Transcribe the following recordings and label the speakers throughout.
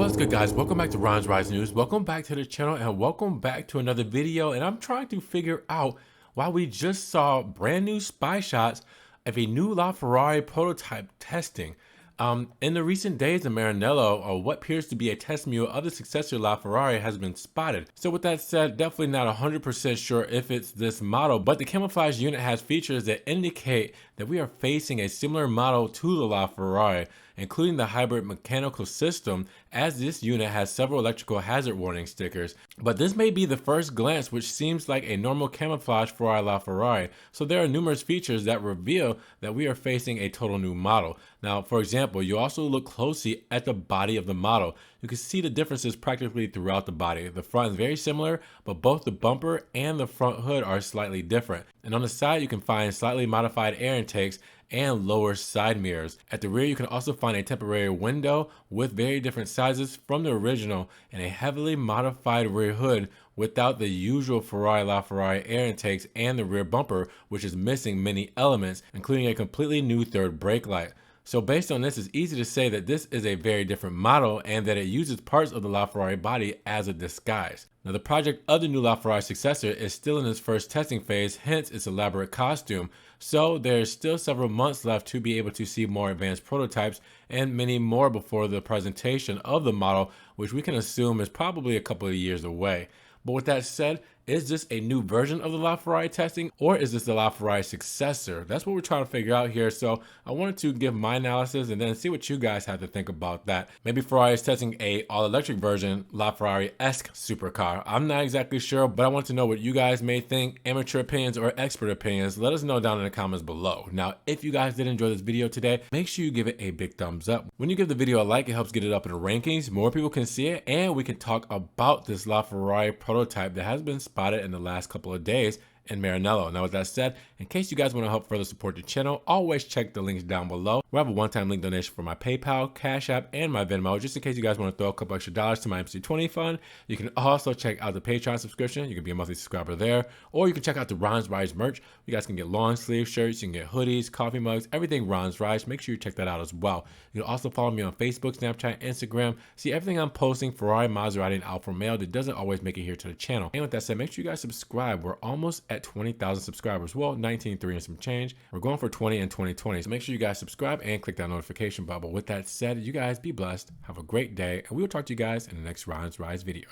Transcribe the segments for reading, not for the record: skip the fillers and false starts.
Speaker 1: What's good, guys? Welcome back to Ron's Rise News. Welcome back to the channel and welcome back to another video. And I'm trying to figure out why we just saw brand new spy shots of a new LaFerrari prototype testing. In the recent days, the Maranello, or what appears to be a test mule of the successor LaFerrari, has been spotted. So with that said, definitely not 100% sure if it's this model, but the camouflage unit has features that indicate that we are facing a similar model to the LaFerrari, including the hybrid mechanical system, as this unit has several electrical hazard warning stickers. But this may be the first glance which seems like a normal camouflage for our LaFerrari, so there are numerous features that reveal that we are facing a total new model. Now, for example, you also look closely at the body of the model. You can see the differences practically throughout the body. The front is very similar, but both the bumper and the front hood are slightly different. And on the side, you can find slightly modified air intakes and lower side mirrors. At the rear, you can also find a temporary window with very different sizes from the original and a heavily modified rear hood without the usual Ferrari LaFerrari air intakes and the rear bumper, which is missing many elements, including a completely new third brake light. So based on this, it's easy to say that this is a very different model and that it uses parts of the LaFerrari body as a disguise. Now, the project of the new LaFerrari Successor is still in its first testing phase, hence its elaborate costume. So there's still several months left to be able to see more advanced prototypes and many more before the presentation of the model, which we can assume is probably a couple of years away. But with that said, is this a new version of the LaFerrari testing, or is this the LaFerrari Successor? That's what we're trying to figure out here. So I wanted to give my analysis and then see what you guys have to think about that. Maybe Ferrari is testing a all-electric version, LaFerrari-esque supercar. I'm not exactly sure, but I want to know what you guys may think. Amateur opinions or expert opinions, let us know down in the comments below. Now, if you guys did enjoy this video today, make sure you give it a big thumbs up. When you give the video a like, it helps get it up in the rankings. More people can see it, and we can talk about this LaFerrari prototype that has been spotted in the last couple of days in Maranello. Now, with that said, in case you guys want to help further support the channel, always check the links down below. We have a one-time link donation for my PayPal, Cash App, and my Venmo, just in case you guys want to throw a couple extra dollars to my MC20 fund. You can also check out the Patreon subscription. You can be a monthly subscriber there, or you can check out the Ron's Rise merch. You guys can get long sleeve shirts, you can get hoodies, coffee mugs, everything Ron's Rise. Make sure you check that out as well. You can also follow me on Facebook, Snapchat, Instagram. See everything I'm posting, Ferrari, Maserati, and Alfa Romeo, that doesn't always make it here to the channel. And with that said, make sure you guys subscribe. We're almost at 20,000 subscribers. Well, 19.3 and some change. We're going for 20 in 2020. So make sure you guys subscribe and click that notification bell. But with that said, you guys be blessed. Have a great day. And we will talk to you guys in the next Ron's Rise video.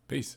Speaker 1: Peace.